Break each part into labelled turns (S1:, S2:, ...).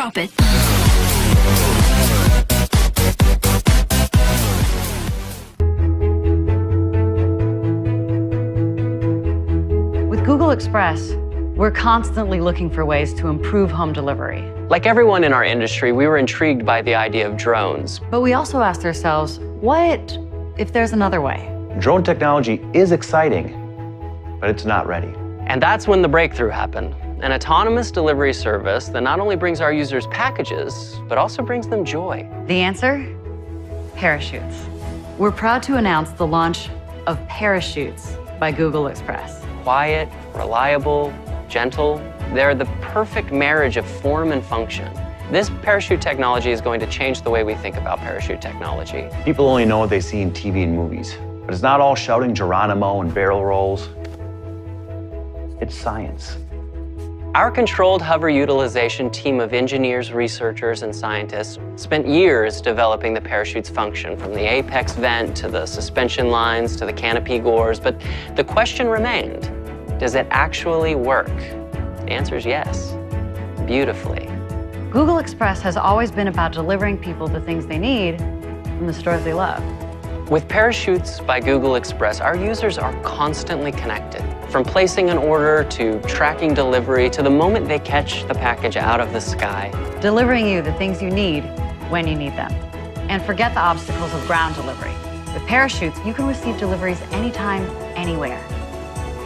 S1: Drop it.
S2: With Google Express, we're constantly looking for ways to improve home delivery.
S3: Like everyone in our industry, we were intrigued by the idea of drones.
S2: But we also asked ourselves, what if there's another way?
S4: Drone technology is exciting, but it's not ready.
S3: And that's when the breakthrough happened. An autonomous delivery service that not only brings our users packages, but also brings them joy.
S2: The answer? Parachutes. We're proud to announce the launch of Parachutes by Google Express.
S3: Quiet, reliable, gentle, they're the perfect marriage of form and function. This parachute technology is going to change the way we think about parachute technology.
S4: People only know what they see in TV and movies, but it's not all shouting Geronimo and barrel rolls. It's science.
S3: Our controlled hover utilization team of engineers, researchers, and scientists spent years developing the parachute's function, from the apex vent to the suspension lines to the canopy gores. But the question remained, does it actually work? The answer is yes, beautifully.
S2: Google Express has always been about delivering people the things they need from the stores they love.
S3: With Parachutes by Google Express, our users are constantly connected. From placing an order to tracking delivery to the moment they catch the package out of the sky.
S2: Delivering you the things you need when you need them. And forget the obstacles of ground delivery. With Parachutes, you can receive deliveries anytime, anywhere.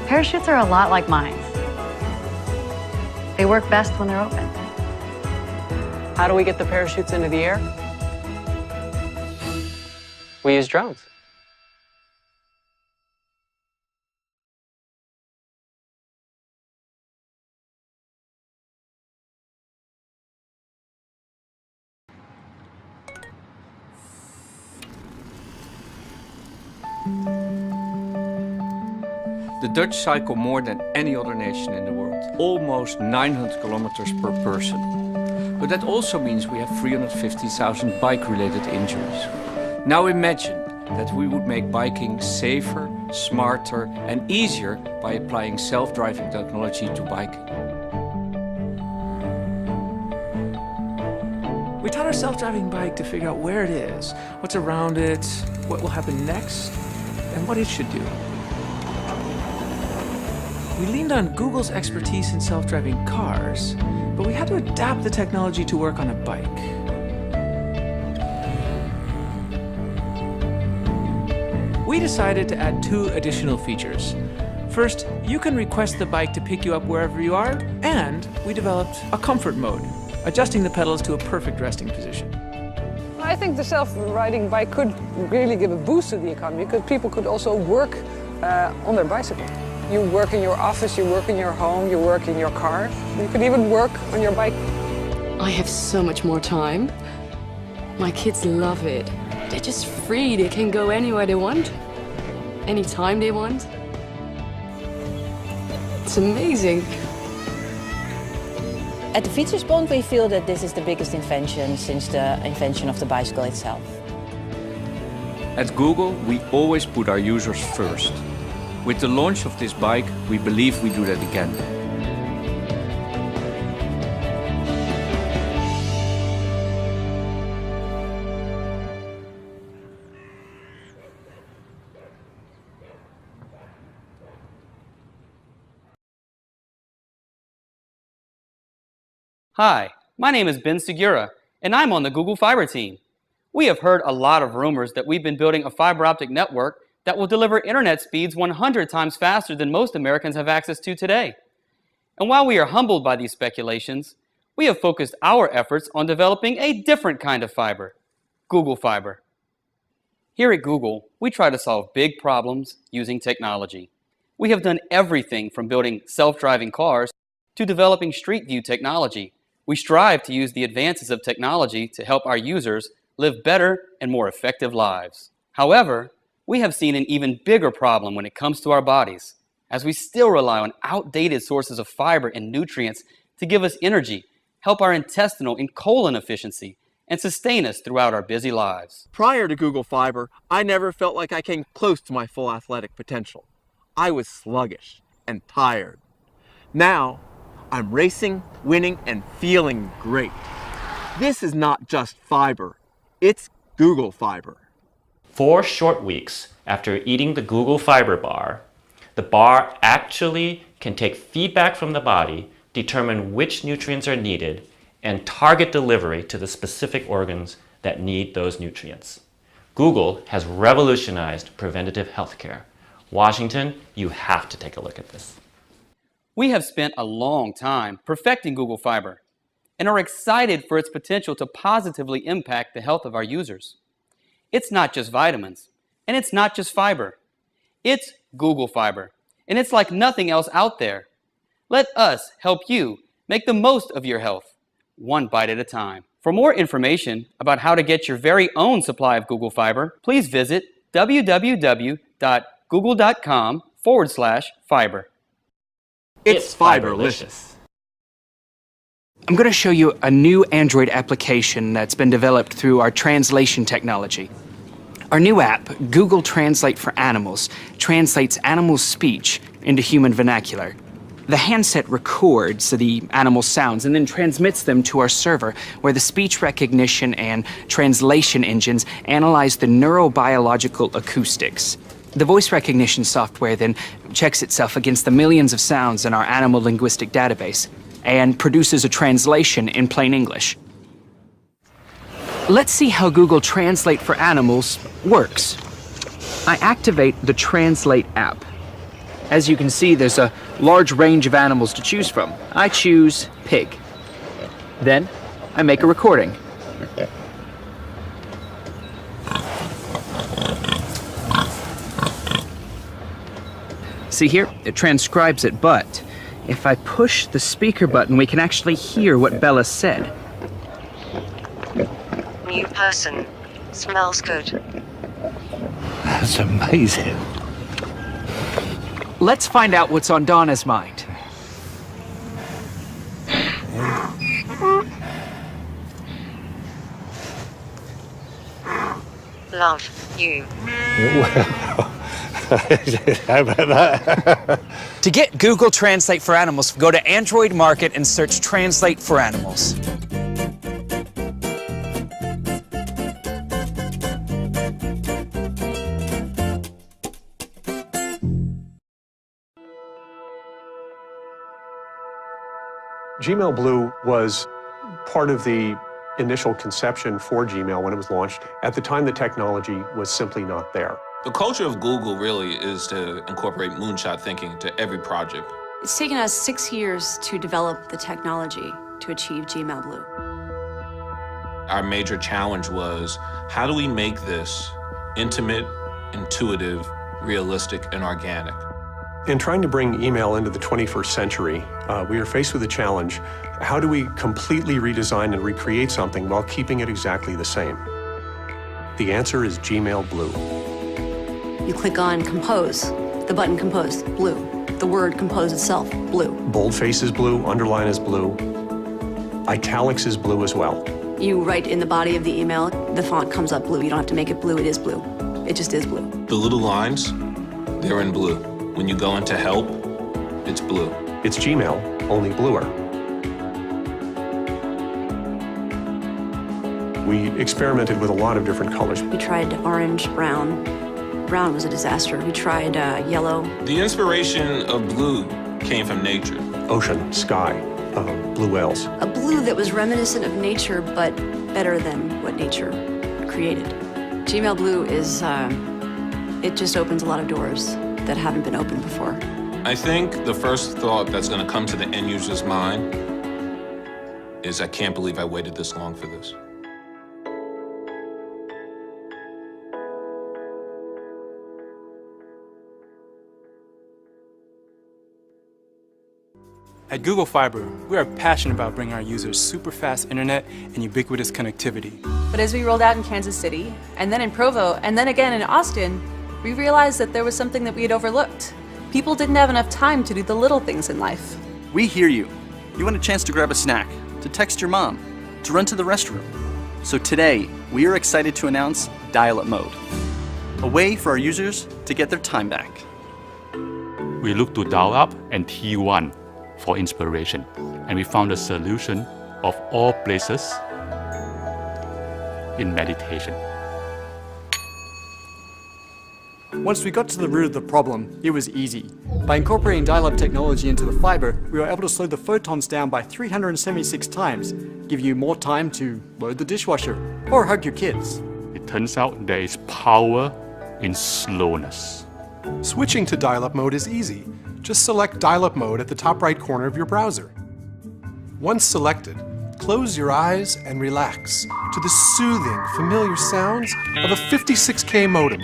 S2: Parachutes are a lot like mines. They work best when they're open.
S3: How do we get the parachutes into the air? We use drones.
S5: The Dutch cycle more than any other nation in the world, almost 900 kilometers per person. But that also means we have 350,000 bike-related injuries. Now imagine that we would make biking safer, smarter, and easier by applying self-driving technology to biking.
S6: We taught our self-driving bike to figure out where it is, what's around it, what will happen next, and what it should do. We leaned on Google's expertise in self-driving cars, but we had to adapt the technology to work on a bike. We decided to add 2 additional features. First, you can request the bike to pick you up wherever you are, and we developed a comfort mode, adjusting the pedals to a perfect resting position.
S7: I think the self-riding bike could really give a boost to the economy, because people could also work on their bicycle. You work in your office, you work in your home, you work in your car. You could even work on your bike.
S1: I have so much more time. My kids love it. They're just free. They can go anywhere they want, anytime they want. It's amazing.
S8: At the Fietsersbond, we feel that this is the biggest invention since the invention of the bicycle itself.
S5: At Google, we always put our users first. With the launch of this bike, we believe we do that again.
S9: Hi, my name is Ben Segura, and I'm on the Google Fiber team. We have heard a lot of rumors that we've been building a fiber optic network that will deliver internet speeds 100 times faster than most Americans have access to today. And while we are humbled by these speculations, we have focused our efforts on developing a different kind of fiber, Google Fiber. Here at Google, we try to solve big problems using technology. We have done everything from building self-driving cars to developing Street View technology. We strive to use the advances of technology to help our users live better and more effective lives. However, we have seen an even bigger problem when it comes to our bodies, as we still rely on outdated sources of fiber and nutrients to give us energy, help our intestinal and colon efficiency, and sustain us throughout our busy lives.
S10: Prior to Google Fiber, I never felt like I came close to my full athletic potential. I was sluggish and tired. Now, I'm racing, winning, and feeling great. This is not just fiber, it's Google Fiber.
S11: 4 short weeks after eating the Google Fiber bar, the bar actually can take feedback from the body, determine which nutrients are needed, and target delivery to the specific organs that need those nutrients. Google has revolutionized preventative healthcare. Washington, you have to take a look at this.
S9: We have spent a long time perfecting Google Fiber and are excited for its potential to positively impact the health of our users. It's not just vitamins, and it's not just fiber. It's Google Fiber, and it's like nothing else out there. Let us help you make the most of your health, one bite at a time. For more information about how to get your very own supply of Google Fiber, please visit www.google.com/fiber.
S10: It's Fiberlicious.
S12: I'm going to show you a new Android application that's been developed through our translation technology. Our new app, Google Translate for Animals, translates animal speech into human vernacular. The handset records the animal sounds and then transmits them to our server, where the speech recognition and translation engines analyze the neurobiological acoustics. The voice recognition software then checks itself against the millions of sounds in our animal linguistic database and produces a translation in plain English. Let's see how Google Translate for Animals works. I activate the Translate app. As you can see, there's a large range of animals to choose from. I choose pig. Then I make a recording. See here, it transcribes it, but if I push the speaker button, we can actually hear what Bella said.
S13: New person. Smells good.
S14: That's amazing.
S12: Let's find out what's on Donna's mind.
S13: Love you.
S14: How about that?
S12: To get Google Translate for Animals, go to Android Market and search Translate for Animals.
S15: Gmail Blue was part of the initial conception for Gmail when it was launched. At the time, the technology was simply not there.
S16: The culture of Google really is to incorporate moonshot thinking into every project.
S17: It's taken us 6 years to develop the technology to achieve Gmail Blue.
S16: Our major challenge was, how do we make this intimate, intuitive, realistic, and organic?
S15: In trying to bring email into the 21st century, we are faced with a challenge. How do we completely redesign and recreate something while keeping it exactly the same? The answer is Gmail Blue.
S17: You click on Compose, the button Compose, blue. The word Compose itself, blue.
S15: Boldface is blue, underline is blue, italics is blue as well.
S17: You write in the body of the email, the font comes up blue. You don't have to make it blue, it is blue. It just is blue.
S16: The little lines, they're in blue. When you go into help, it's blue.
S15: It's Gmail, only bluer. We experimented with a lot of different colors.
S17: We tried orange, brown. Brown was a disaster. We tried yellow.
S16: The inspiration of blue came from nature.
S15: Ocean, sky, blue whales.
S17: A blue that was reminiscent of nature, but better than what nature created. Gmail Blue is, it just opens a lot of doors that haven't been opened before.
S16: I think the first thought that's going to come to the end user's mind is, I can't believe I waited this long for this.
S18: At Google Fiber, we are passionate about bringing our users super fast internet and ubiquitous connectivity.
S19: But as we rolled out in Kansas City, and then in Provo, and then again in Austin, we realized that there was something that we had overlooked. People didn't have enough time to do the little things in life.
S20: We hear you. You want a chance to grab a snack, to text your mom, to run to the restroom. So today, we are excited to announce dial-up mode, a way for our users to get their time back.
S21: We looked to dial-up and T1 for inspiration, and we found a solution of all places in meditation.
S4: Once we got to the root of the problem, it was easy. By incorporating dial-up technology into the fiber, we were able to slow the photons down by 376 times, give you more time to load the dishwasher or hug your kids.
S21: It turns out there is power in slowness.
S15: Switching to dial-up mode is easy. Just select dial-up mode at the top right corner of your browser. Once selected, close your eyes and relax to the soothing, familiar sounds of a 56K modem.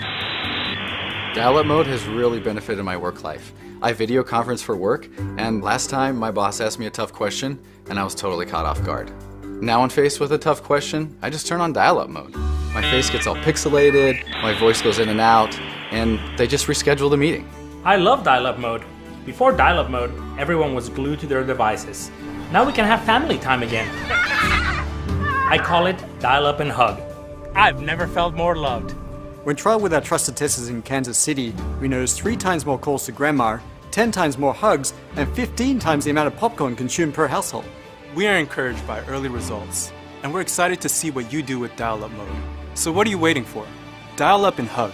S22: Dial-up mode has really benefited my work life. I video conference for work, and last time my boss asked me a tough question, and I was totally caught off guard. Now when faced with a tough question, I just turn on dial-up mode. My face gets all pixelated, my voice goes in and out, and they just reschedule the meeting.
S23: I love dial-up mode. Before dial-up mode, everyone was glued to their devices. Now we can have family time again. I call it dial-up and hug. I've never felt more loved.
S4: When trialed with our trusted testers in Kansas City, we noticed 3 times more calls to grandma, 10 times more hugs, and 15 times the amount of popcorn consumed per household.
S18: We are encouraged by early results, and we're excited to see what you do with dial-up mode. So what are you waiting for? Dial up and hug.